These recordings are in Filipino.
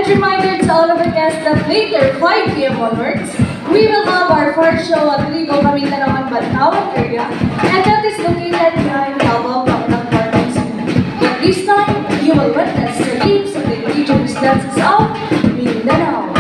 And reminder to all of our guests that later, 5 p.m. onwards, we will have our first show at Ligo Pamintanawan Bantawag area, and that is located behind Davao Public Parking Center. But this time, you will witness the teams of the indigenous dances of Mindanao.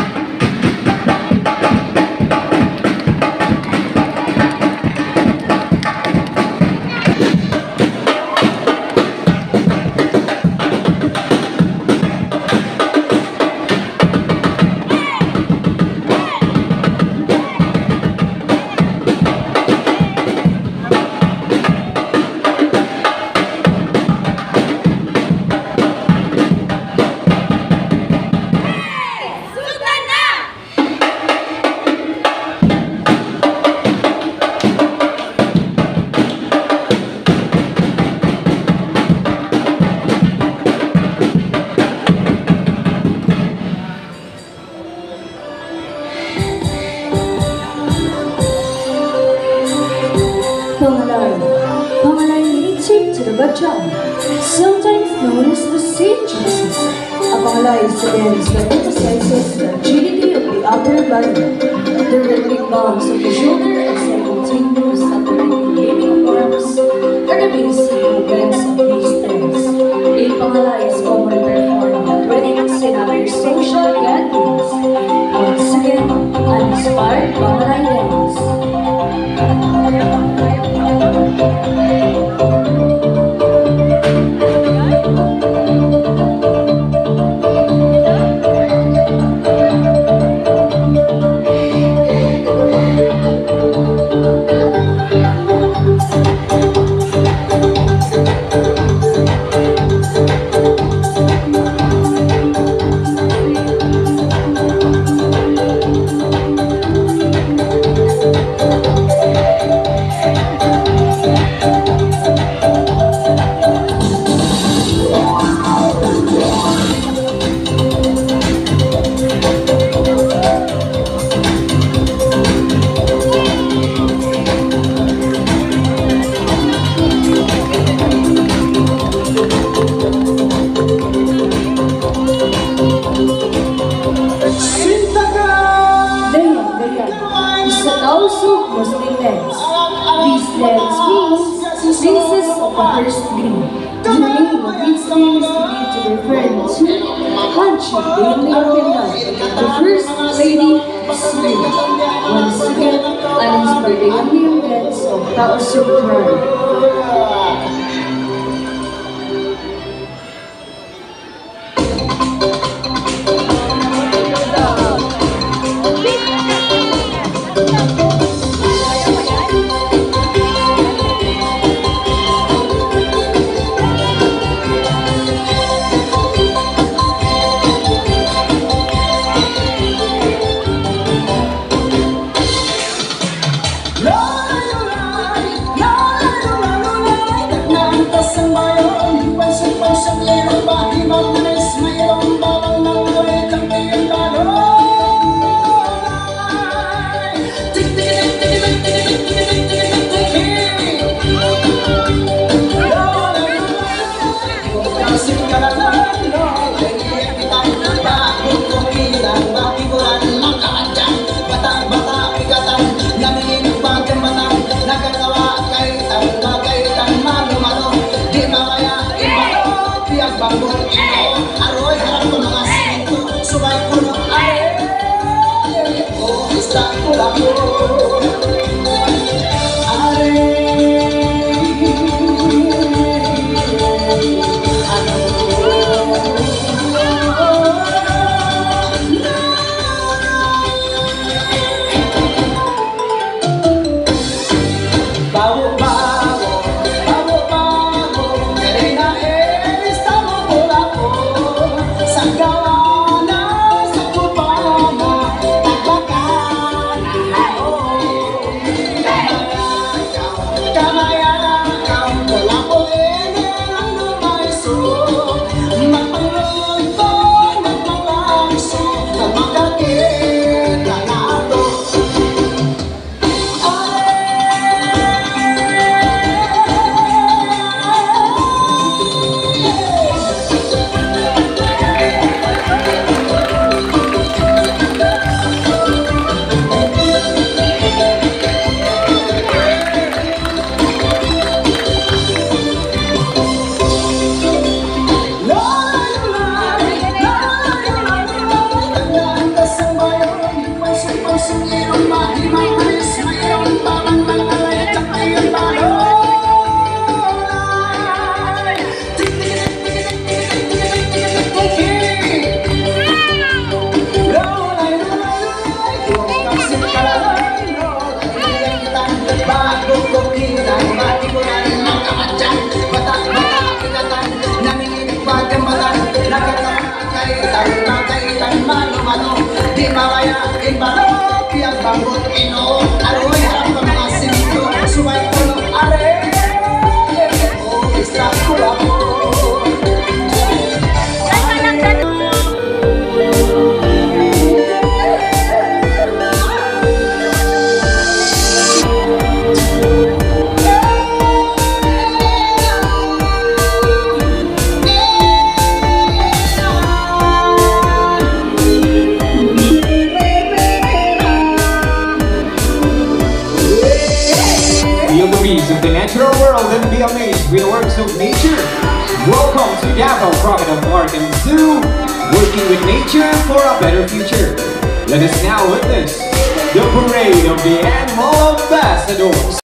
Sometimes known as the Saint Jesus. A pangalay is a dance that emphasizes the agility of the upper body, the rhythmic bounce of the shoulder, and simultaneous alternating waving of arms are the basic movements of these dance. A pangalay is commonly performed at weddings and other social gatherings. Once again, an inspired pangalay dance. kang mano-mano. Di mamaya, ibalog, yang bangot ino. Aroy, harap ng mga sinito, sumay ko ng are. Oh, isa ko ako. Feel the beats of the natural world and be amazed with the works of nature. Welcome to Davao Crocodile Park and Zoo, working with nature for a better future. Let us now witness the parade of the animal ambassadors.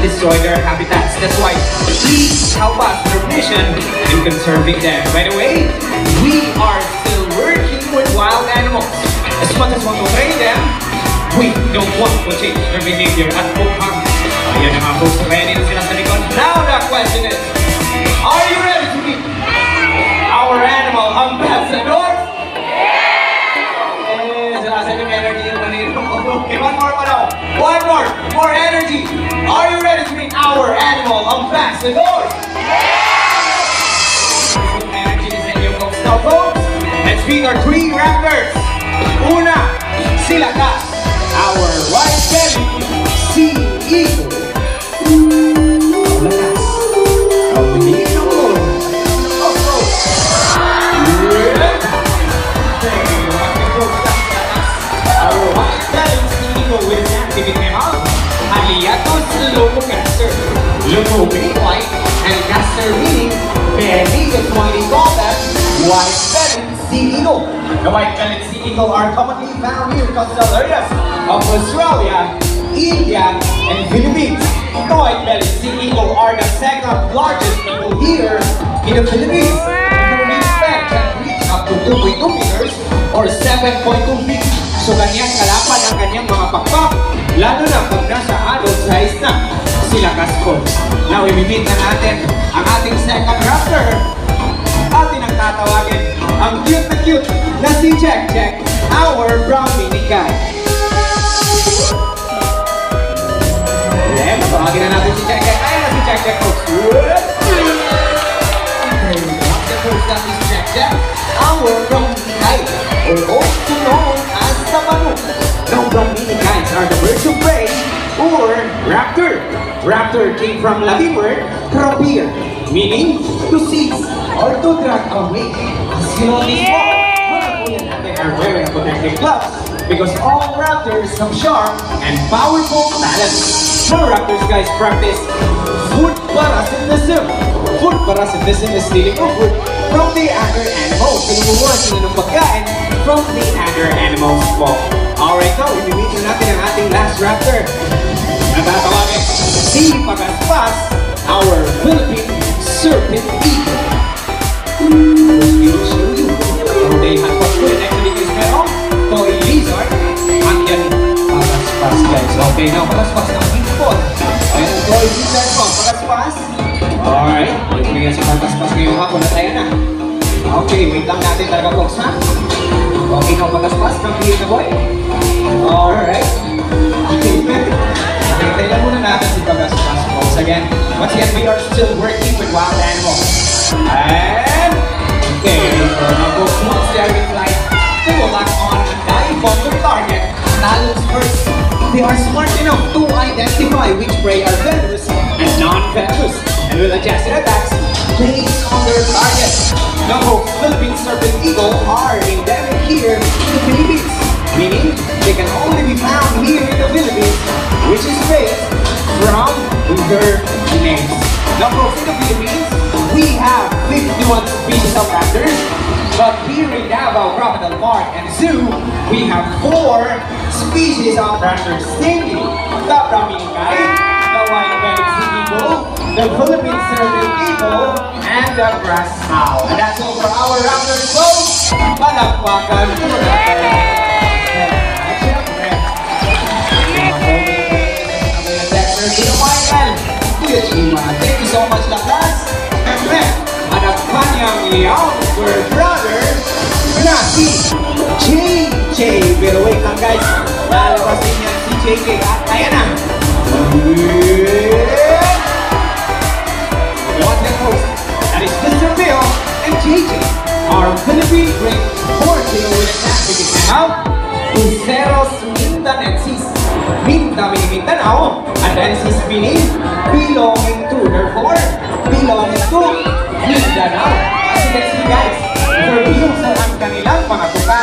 Destroy their habitats. That's why please help us with our mission in conserving them. By the way, we are still working with wild animals. As much as we want to train them, we don't want to change their behavior at Bukang. Ayan naman po sa kaya nila sila sa likod. Now the question is, are you ready to meet our animal ambassadors? Okay, one more pa daw. One more energy. Are you ready to meet our animal ambassadors? Some energy is in your folks. Now folks, let's meet our three raptors. Una, sila ka, our white belly sea eagle. Lakas, ang hino. Our white belly sea eagle with an active mammal. Aliatus lumocaster. Lumumi white and caster meaning belly. That's why they call that white belly sea eagle. The white belly sea eagle are commonly found here in coastal areas of Australia, India, and Philippines. Toy belly sea eagle are the second largest people here in the Philippines. Their wingspan can reach up to 2.2 meters or 7.2 feet. So ganyan kalapad ang kanyang mga pakpak, lalo na pag nasa adult size na sila kaskol. Now, imimit na natin ang ating second raptor. Atin ang tatawagin ang cute na si Jack Jack, our brown mini guy. Then, tawagin na natin si Jack Jack. Ayan na si Jack Jack, folks. The first time is Jack Jack, our brown mini guy, or also known as the Manu. Now, brown mini guys are the birds of prey, or raptor. Raptor came from Latin word rapir, meaning to seize or to drag away. As you know this one, they are wearing protective gloves because all raptors have sharp and powerful talents. Some raptors guys practice food parasitism. Food parasitism is stealing of food from the other animals. Pinumuha sila ng pagkain from the other animals po. Alright, now, imimit natin ang ating last raptor. Natatawagin si Pagaspas, our Philippine serpent eagle. We will show you how they have put actually is meron toy lizard ang yan Pagaspas guys. Okay, now Pagaspas ng hipon. Ayan ang toy lizard po, Pagaspas. Alright, may si Pagaspas ngayong hapon na tayo na. Okay, wait lang natin talaga folks ha. Okay, now Pagaspas, come here na boy. Alright. Okay, okay, lang muna natin si Pagaspas folks again. Once again, we are still working with wild animals. And, okay, so now folks, once they are in flight, they will lock on and dive on the target. Talons first. They are smart enough to identify which prey are venomous and non-venomous, and will adjust their attacks based on their target. Now folks, Philippine serpent eagle are endemic here in the Philippines, meaning they can only be found here in the Philippines, which is based from their names. Now folks, in the Philippines, we have 51 species of raptors, but here in Davao Crocodile Park and Zoo, we have 4 species of raptors, namely the Braminkai, the white-bellied sea eagle, the Philippine serpent eagle, and the grass owl. And that's all for our raptors, folks. Palakpakan po natin. Thank you so much, Lakas. And then, anak kanyang younger brother na si JJ. Pero wait lang guys, lalabas din yan si JJ. At ayan na. What the host? That is Mr. Bill and JJ. Our Philippine great portrait with a classic now. Cruceros Mindanensis. Mindanao. And then sis meaning belonging to, therefore belonging to Mindanao. As you can see guys, for views ang kanilang mga tuka,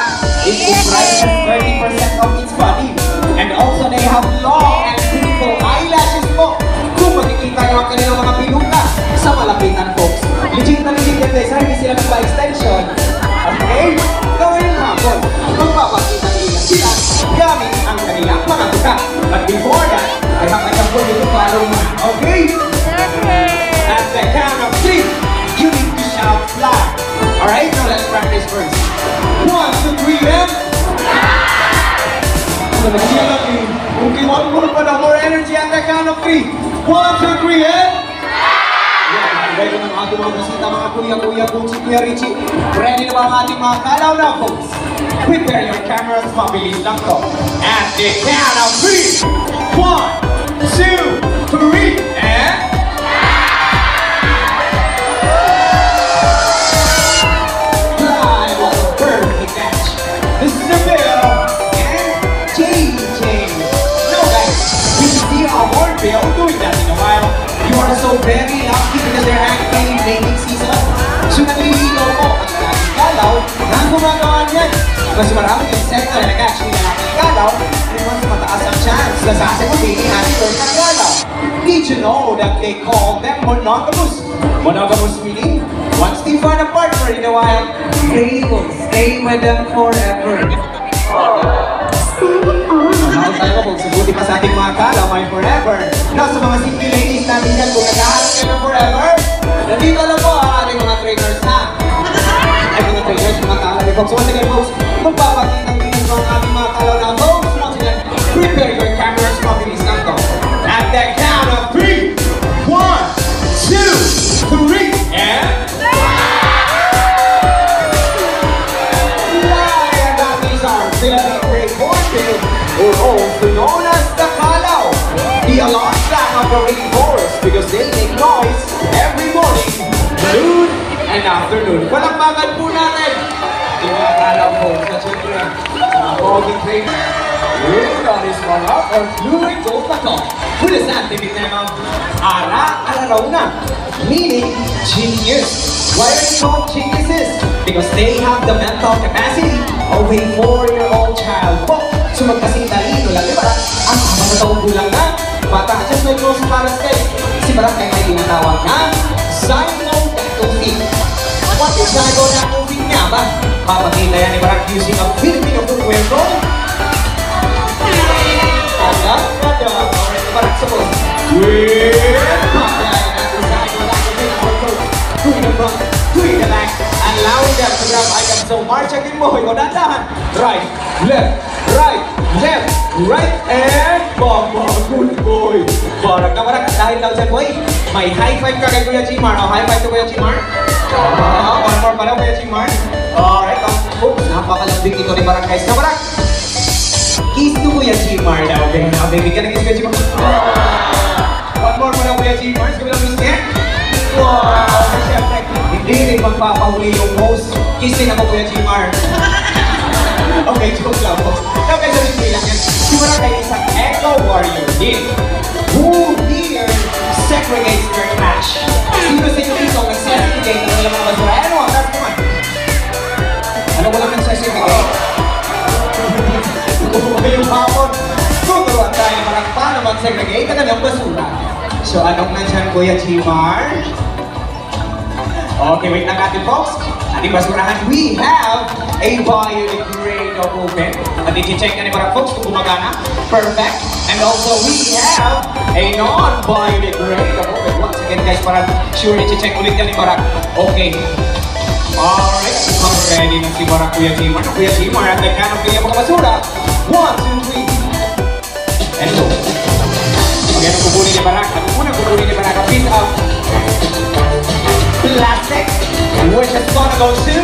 it comprises 30% of its body. And also they have long and beautiful eyelashes po. Kung makikita nyo ang kanilang mga pinuka sa malapitan folks. Legit na legit yan guys, hindi sila nagpa-extension. Okay? Gawin yung hapon, magpapakita nila sila gamit ang kanilang mga tuka. But before that, I have a couple you to follow me, okay? At the count of 3, you need to shout fly. Alright, now let's practice first. 1, 2, 3, and... So nag-chill lang eh. Kung kinuha mo pa na more energy at the count of 3. 1, 2, 3, and... Ready na mga ating mga bisita, mga kuya-kuya, Bunsi, Kuya Richie. Ready na ba ang ating mga kalaw na, folks? Prepare your cameras, mabilis lang to. At the count of 3, 1, 2, 3, and... Fly, what a perfect catch. This is the Bill and JJ. No guys, we should see our horn Bill doing that in a while. You are so very lucky because they're actually mating season. So nagliligaw ko ang lalaking galaw na gumagawa niyan. Mas maraming insekto na nag-actually lalaking galaw, ay mas mataas ang chance na sasagutin ni Ate Bird ng galaw. Did you know that they call them monogamous? Monogamous meaning, once they find a partner in the wild, they will stay with them forever. How tayo po kung subuti pa sa ating mga kalamay forever. Now, sa mga single ladies natin dyan, kung naghahanap kayo ng forever, nandito lang po ang ating mga trainers ha. Ay, mga trainers, mga kalamay folks. So, once again, folks, magpapakita ng video ang ating mga kalamay folks. Once again, prepare your cameras, mabilis lang to. At the count of 3, 1, 2, 3, and... Philippine Great Hornbill, or also known as the Kalaw, the alarm clock of the rainforest because they make noise every morning, noon, and afternoon. Palakpakan po natin yung mga Kalaw po sa children, mga poging trainer. That is one up or fluid gold baton with a scientific name of Ara Ararauna, meaning genius. Why are they called geniuses? Because they have the mental capacity of a 4-year-old child. Po, so magkasing talino lang, di ba? Ang mga taong gulang na, bata, just like Rose Parascate. Si Barak ay may tinatawag na Zygodactyl. What is Zygodactyl nga ba? Papakita yan ni Barak using a Filipino footwear roll. Barak suppose. To the back, allowing them to grab items. So march again mo, ikaw dandahan. Right, left, right, and bamba, good boy. Barak na barak, dahil daw dyan boy, may high five ka kay Kuya Jimar. Oh, high five to Kuya Jimar. One more pala Kuya Jimar. Alright, oops, napakalambing ito ni Barak guys. Na Barak, kiss to Kuya Jimar daw. Okay, now baby ka na kiss Kuya Jimar. One more pala Kuya Jimar. Sige lang miss niya. Wow! Siyempre, hindi rin magpapahuli yung host. Kissin ako Kuya Jimar. Okay, joke lang po. Okay, so hindi lang yan. Siguro kayo isang eco warrior din. Who here segregates their trash? Sino sa inyo dito nag-segregate ng mga basura? Ano ang that's naman? Ano ko lang nag-segregate? Ngayong hapon, tuturuan tayo naman paano mag-segregate ng kanyang basura. So, anong nandyan Kuya Jimar? Okay, wait lang natin folks. Ating basurahan, we have a biodegradable bin. At i-check na ni Barak folks kung gumagana. Perfect. And also, we have a non-biodegradable bin. Once again guys, para sure i-check ulit yan ni Barak. Okay. Alright, ready na si Barak Kuya Jimar. Kuya Jimar, at the count of kanyang mga basura. 1, 2, 3. And go. Okay, nung kukunin ni Barak. Unang kukunin ni Barak, a piece of plastic, which is gonna go to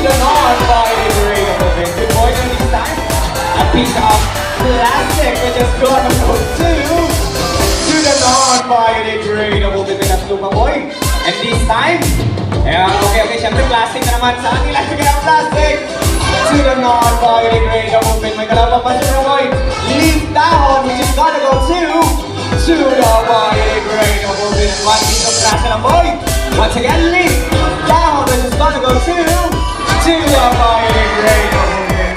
the non-biodegradable bin. Good boy, this time. A piece of plastic, which is gonna go to the non-biodegradable bin. That's lupa boy. And this time, okay, syempre plastic na naman. Saan nilagay ang plastic? To the non-biodegradable bin. May kalabang pa siya boy. Leaf dahon, which is gonna go to the biodegradable bin. One piece of trash na boy. Once again, leaf dahon, which is gonna go to the biodegradable bin.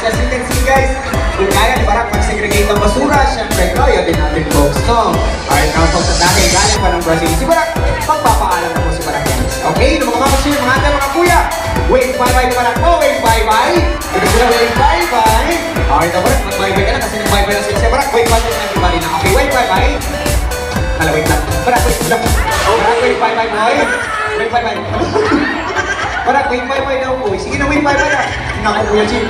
As you can see guys, kung kaya ni Barak mag-segregate ang basura, syempre kaya din natin folks, no? Alright, now folks, at dahil galing pa ng Brazil, si Barak, magpapaalam na po si Barak yan. Okay, no mga kapasir, mga ate, mga kuya, wave bye-bye ni Barak po, wave bye-bye. Ito sila, wave bye-bye. Alright, na Barak, mag-bye-bye ka na kasi nag-bye-bye na sila si Barak, wave bye-bye na everybody na. Okay, wave bye-bye. Hala, wait lang. Barak, wait lang. Barak, wave bye-bye boy. Wave bye-bye. Barak, wave bye-bye daw boy. Sige na, wave bye-bye na. Naku, Kuya Jim.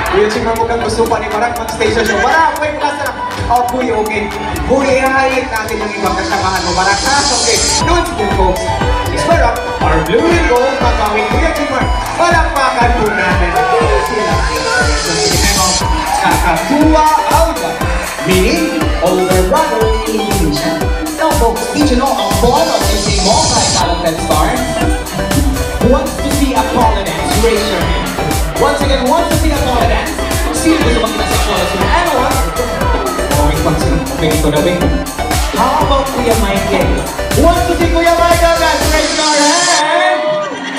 Kuya Jim, mukhang gusto pa ni Barak mag-station show. Barak, wait, last na. Oh, Kuya, okay. Kuya, i-highlight natin yung ibang kasamahan mo, Barak. Ha? Okay. Noon po, folks. Is Barak, our blue and gold magawin Kuya Jim. Palakpakan po natin. Sila. Kakatuwa Alba. Meaning, older brother in Indonesia. Now, folks, did you know Apollo is a multi-talented star? Wants to see Apollo dance? Raise your hand. Once again, wants to see Apollo dance? Sino gusto makita si Apollo? Anyone? Wait, once again. Wait, ito na, wait. How about Kuya Michael? Wants to see Kuya Michael dance? Raise your hand!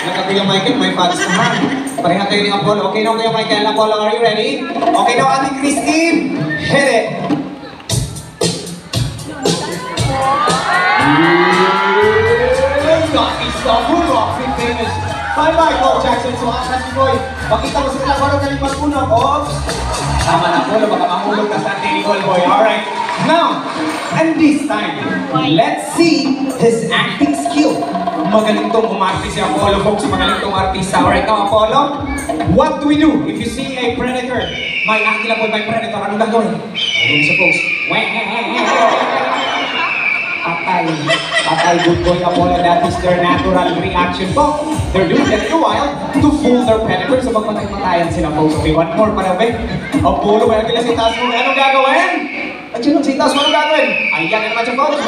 Naka Kuya Michael, may fans naman. Pareha kayo ni Apollo. Okay now, Kuya Michael. Apollo, are you ready? Okay now, ating Christine. Hit it! Rocky stuff, we're Rocky famous. Bye-bye, Coach Jackson. So, si Boy, pakita mo sila kung ano galing magpuno. Oops! Tama na, Polo. Baka mahulog na sa ating Nicole Boy. Alright. Now, and this time, let's see his acting skill. Magaling tong umarte si Apollo, folks. Magaling tong artista. Alright, now, Apollo, what do we do if you see a predator? May akila po, may predator. Anong gagawin? Ayun siya, folks. Patay, good boy, Apollo. That is their natural reaction, folks. They're doing that in a while to fool their predators. So, magpatay-patayan sila, folks. Okay, one more para, ba? Apollo, may akila si Taas mo. Anong gagawin? At yun, si Taas mo, anong gagawin? Ayan na naman siya, folks.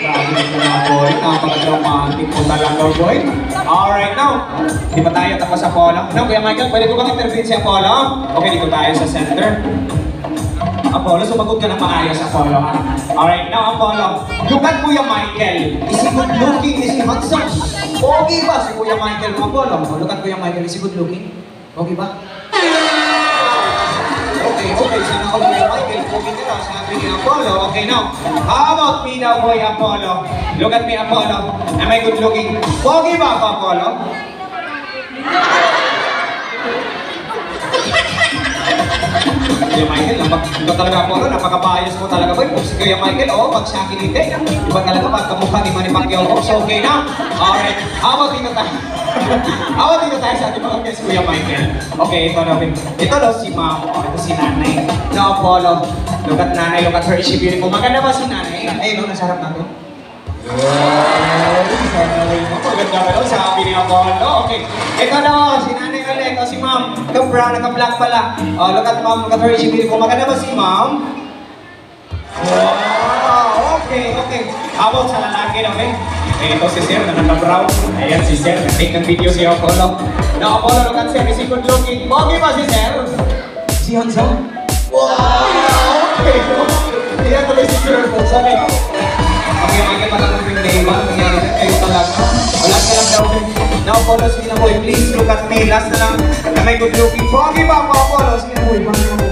Grabe na mga boy, napaka-dramatic po talaga, boy. Alright, now, di ba tayo tapos sa Apollo? No, Kuya Michael, pwede ko bang intervene si Apollo? Okay, dito tayo sa center. Apollo, sumagot ka na maayos, Apollo, ha? Alright, now, Apollo, look at Kuya Michael. Is he good looking? Is he handsome? Okay ba si Kuya Michael, Apollo? Look at Kuya Michael, is he good looking? Okay ba? Okay, sana ko Kuya Michael, okay ka lang, sabi ni Apollo. Okay, now, how about me now, boy, Apollo? Look at me, Apollo. Am I good looking? Okay ba ako, Apollo? Kuya Michael, iba talaga Apollo, napaka-bias mo talaga, boy. Si Kuya Michael, pag siya kiniti, iba talaga pagkamukha ni Manny Pacquiao. So, okay na. Alright, how about dito tayo? How about dito tayo sa ating mga guest, Kuya Michael? Okay, ito na. Ito daw si Ma'am, ito si Nanay. No, Apollo, look at Nanay, look at her, is she beautiful? Maganda ba si Nanay? Ayun, nasa harap natin. Maganda ba daw, sabi ni Apollo? Okay, ito daw, si Nanay ulit, o si Ma'am. Ito brown, naka-black pala. Look at Ma'am, look at her, is she beautiful? Maganda ba si Ma'am? Wow, okay. How about sa lalaki, okay? Ito si Sir na naka-brown. Ayan si Sir, nag-take ng video si Apollo. Now, Apollo, look at Sir, is he good looking? Okay ba si Sir? Si Hanson? Wow, okay. Ayan tuloy si Sir, sabi. Okay, Michael, matanong yung neighbor. Nangyari na kayo talaga. Wala ka lang daw. Now, Apollo, sige na boy, please look at me. Last na lang. Am I good looking? Okay ba ako, Apollo? Sige na boy, bakit ako?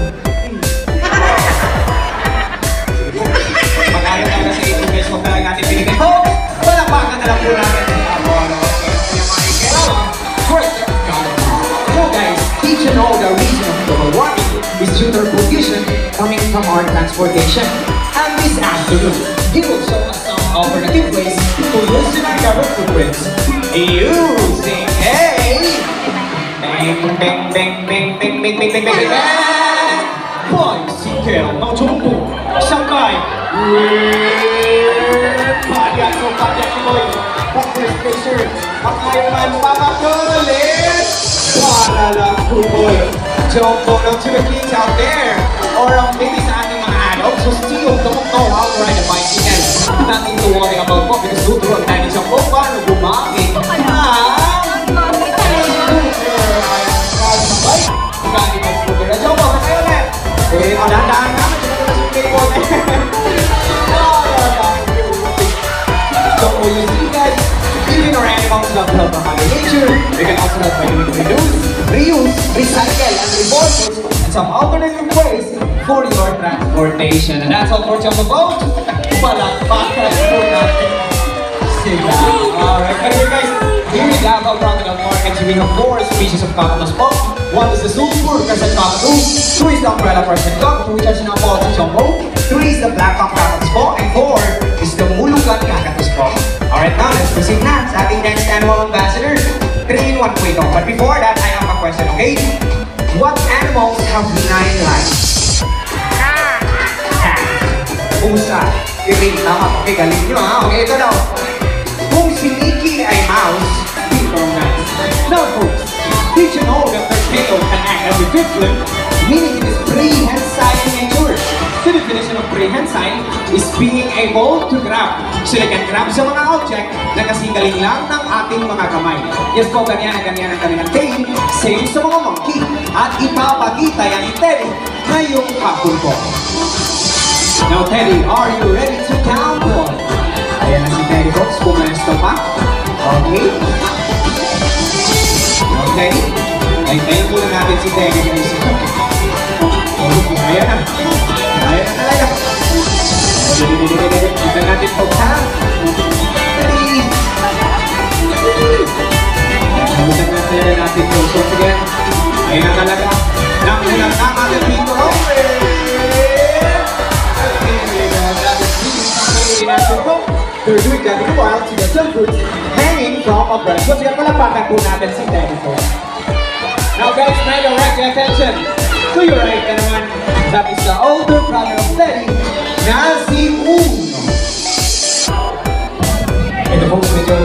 Mag-ayaw tayo sa 18 guys, huwag talaga natin pinigay. Oh! Palakpakan na lang po natin. Apollo. First, so guys, each and all the reason of global warming is due to pollution coming from our transportation. And this afternoon, he will show us some alternative ways to loosen our carbon footprints using a bicycle ng jumbo sakay Padyak boy, Buckers Fisher, ang Ironman papatulit para lang boy. Jumbo ng Philippines out there, or maybe sa ating mga adults who still don't know how to ride a bicycle. Nothing to worry about po, because tuturuan tayo ni Jumbo paano gumamit dahan-dahan naman, so you see guys, even our animals love to help Mother Nature. They can also help by doing reuse, recycle, and revolve and some alternative ways for your transportation. And that's all for Jumbo Boat. Palakpakan po natin sila. Alright, anyway guys, here in Davao Crocodile Market, we have 4 species of cockatoos po. 1 is the sulfur crescent cockatoo, 2 is the umbrella crescent cockatoo, which are sinapawag sa Jumbo, 3 is the black cockatoos po, and 4 is the mulugan cockatoos po. Alright, now let's proceed na sa ating next animal ambassador. 3-in-1 po ito. But before that, I have a question, okay? What animals have 9 lives? Cat. Pusa. Kiring. Tama. Okay, galing nyo ha. Okay, ito daw. Kung si Mickey ay mouse, ito nice. Now folks, did you know that their tail can act as a fifth meaning it is prehensile in nature? The definition of prehensile is being able to grab. Sila can grab sa mga object na kasinggaling lang ng ating mga kamay. Yes po, ganyan ang kanilang tail, same sa mga monkey. At ipapakita yan ni Teddy ngayong hapon po. Now Teddy, are you ready to count one? Ayan na si Teddy folks, pumesto pa. Okay. Now Teddy, ay tayo muna natin si Teddy guys. Ayan na. Ayan na talaga. Kita natin folks ha. Teddy. Sabutan na sila natin yung so again. Ayun na talaga. Nakulang na natin dito. They're doing that while to get some fruits hanging from a branch. So, sige, palapakan po natin si Tennyson. Now guys, may direct your attention. To your right ka naman, that is the older brother of Teddy, na si Uno. Ito folks, medyo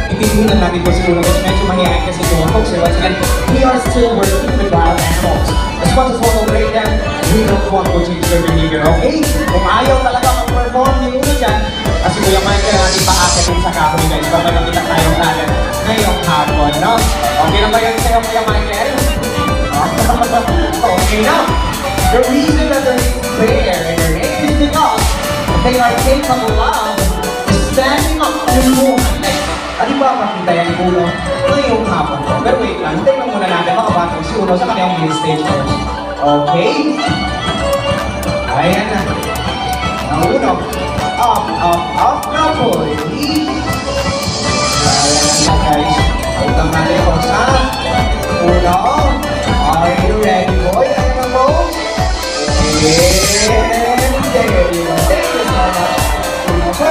itinunan natin po si Uno kasi medyo mahihayin kasi ito folks. Once again, we are still working with wild animals. As much as we will break them, we don't want to change their behavior, okay? Kung ayaw talaga mag-perform ni Uno dyan, kasi Kuya Michael natin pa-accept sa kahoy guys, baka nakita tayong talent ngayong hapon, no? Okay na ba yun sa'yo, Kuya Michael? Okay now, the reason that they're there in their name is because they are capable of standing up and moving. Ano ba makita yan ni Uno ngayong hapon? Pero wait lang, tingnan muna natin makabatong si Uno sa kanyang main stage first. Okay? Ayan na. Ang Uno. Up na po. Ayan na guys. Pagkang natin po sa Uno. Are you ready, boy? Ayan na po. And there you go. Thank you so much. So,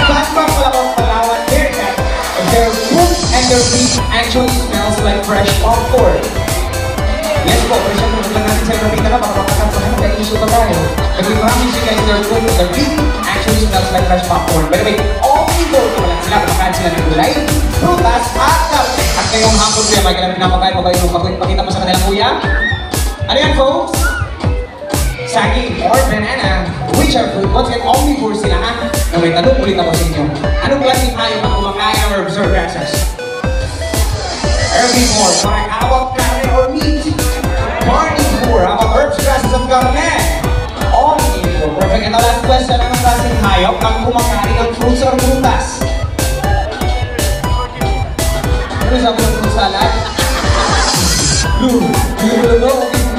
flashback pala kong Palawan haircut. Their food and their meat actually smells like fresh popcorn. Yes po, pero syempre lang natin sa Ramita na para makakasahan kaya issue pa tayo. But we promise you guys their food and their meat actually smells like fresh popcorn. By the way, only go ko lang sila, kumakain sila ng gulay, prutas, at ngayong hapon kuya, may kailangan pinapakain mo ba yung pakita mo sa kanilang kuya? Ano yan folks? Saging or banana, which are fruit, once again, omnivore sila ha? Na may tanong ulit ako sa inyo. Anong klaseng hayop ang kumakain ng herbivore grasses? Herbivore, parang how about carne or meat? Carnivore, how about herbs, grasses, of carne? Omnivore, perfect. And the last question, anong klaseng hayop ang kumakain ng fruits or prutas? Ano sabi ng fruit salad?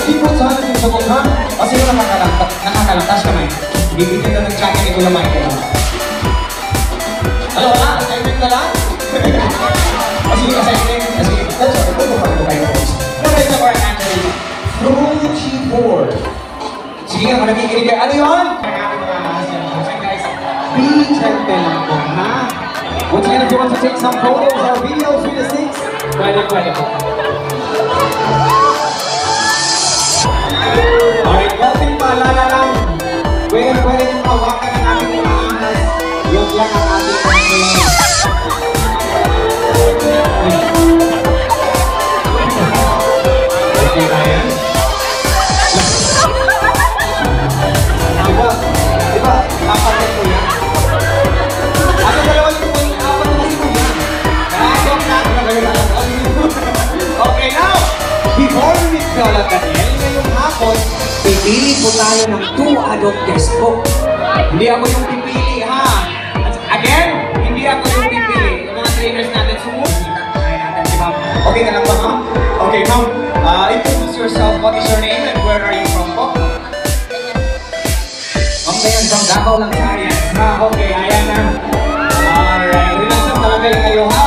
Hindi po sana din sa mukha. Kasi yung nakakalantas kamay. Bibigyan ka ng jacket ni Kuya Michael. Ano wala? Assignment ka lang? Kasi assignment. Kasi ito pa ito kayo boys. Pero ito pa actually, frugivore. Sige nga, nakikinig kayo. Ano yun? Guys, be gentle lang po, ha? Once again, if you want to take some photos or videos with the sticks, pwede po. Alright, konting paalala lang. Pwede yung hawakan ng ating mga inas. Yun lang ang ating mga. Okay na yan? Diba? Kapatid ko yan. Ano dalawa yung apat na kasi ko yan? Nakasok na. Okay, now, before we meet Lola Daniel, ngayong hapon, pipili po tayo ng 2 adult guests po. Hindi ako yung pipili, ha? Again, hindi ako yung pipili. Yung mga trainers natin, sumunod. Natin si Ma'am. Okay ka lang ba, Ma'am? Okay, Ma'am. Introduce yourself. What is your name and where are you from po? Ma'am, ngayon, from Davao lang Science. Okay, ayan na. Alright, relax lang talaga kayo, ha?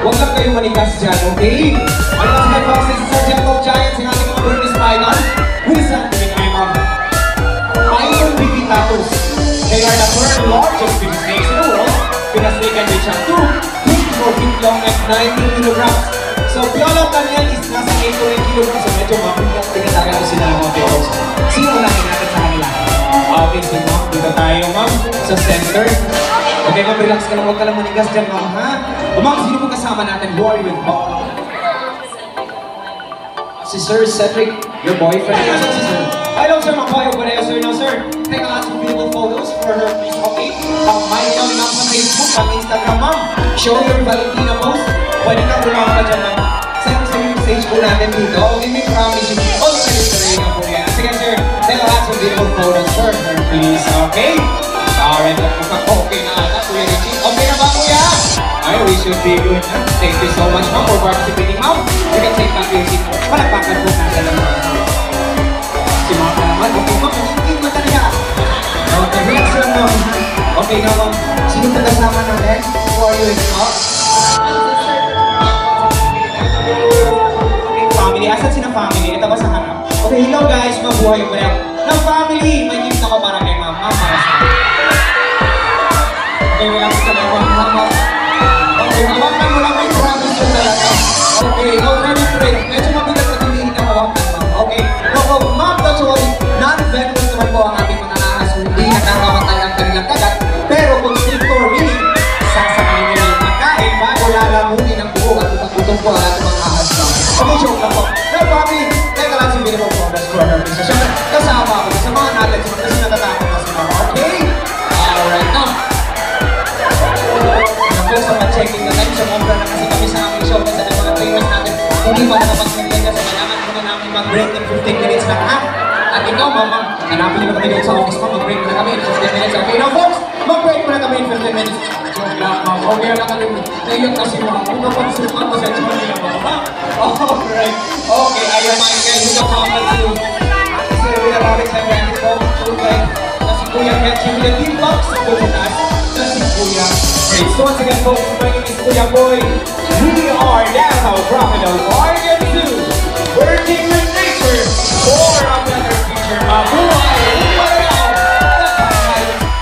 Huwag lang kayong manigas dyan, okay? Ano sa mga boxes sa Gentle Giants, yung ating mga Burmese Python? Wilson, kami Ma'am. Python Pipittatus. They are the third largest fish snakes in the world because they can reach up to 54 feet long at 90 kilograms. So, Piolo Daniel is nasa 8 to 9 kilograms. So, medyo tinatagal ko sila ng mga pilos. Sino unahin natin sa kanila? Okay, si Ma'am. Dito tayo, Ma'am. Sa center. Okay, Ma'am. Relax ka lang. Huwag ka lang manigas dyan, Ma'am, ha? O, Ma'am, sino po kasama natin? Who are you with, Ma'am? Si Sir Cedric, your boyfriend. Si Sir. Hello, Sir. Makoy. Over sir. No, sir. Take a lot of beautiful photos for her. Please, okay? My account lang sa Facebook, sa Instagram, Ma'am. Show your Valentina post. Pwede na kumama dyan, Ma'am. Send sa yung stage po natin dito. Okay, may promise you. All sa history na po yan. Sige, Sir. Take a lot of beautiful photos for her, please. Okay? Alright. Okay na ata, Kuya Richie. Okay na ba, Kuya? I wish you be good. Thank you so much, Ma'am, for participating, Ma'am. You can take back your seat. Palagpakan po natin ang mga si Ma'am naman. Okay, Ma'am. Hindi mo talaga. Okay, relax lang, Ma'am. Okay, now, Ma'am. Sino po kasama natin? Who are you with, Ma'am? Okay, hello guys, mabuhay mo na. Ng family, may gift ako para kay mama, para sa akin. Okay, wala ko sa mama. Okay, hawakan mo lang, may promise ko talaga. Okay, ready friend. Medyo mabigat na kami na hawakan, ma'am. Okay, no, ma'am, don't worry. Non-venomous naman po ang ating mga ahas. Hindi nakakamatay ang kanilang kagat. Pero kung strictor meaning, sasakayin nila yung pagkain bago lalamunin ang buo at utang-utong po ang ating mga ahas. Okay, joke lang po. Pero mami, teka lang si Minimum Progress for our organization. Kasama ako, kasamahan natin kasi natatakot na si mama. Okay? Alright, now. Naku, sa pa-checking na time, sumobra na kasi kami sa aming show kasi ng mga trainers natin. Hindi pa nakapag-merienda kasi kailangan muna namin mag-break in 15 minutes lang, ha? At ikaw, mama, hanapin nyo na kami doon sa office mo, mag-break muna kami in 15 minutes. Okay, now folks, mag-break muna kami in 15 minutes. Joke lang, ma'am. Okay lang kami. Ngayon kasi, ma'am, kung napansukan ko sa joke nila, mama. Alright. Okay, I am Michael. Who's the common to? Si Kuya Robert sa Randy po. Na si Kuya Ketchy with the team box. Sa Kuya na si Kuya. Great. So once again, folks, my name is Kuya Boy. We are Davao Crocodile Organ Zoo. Working with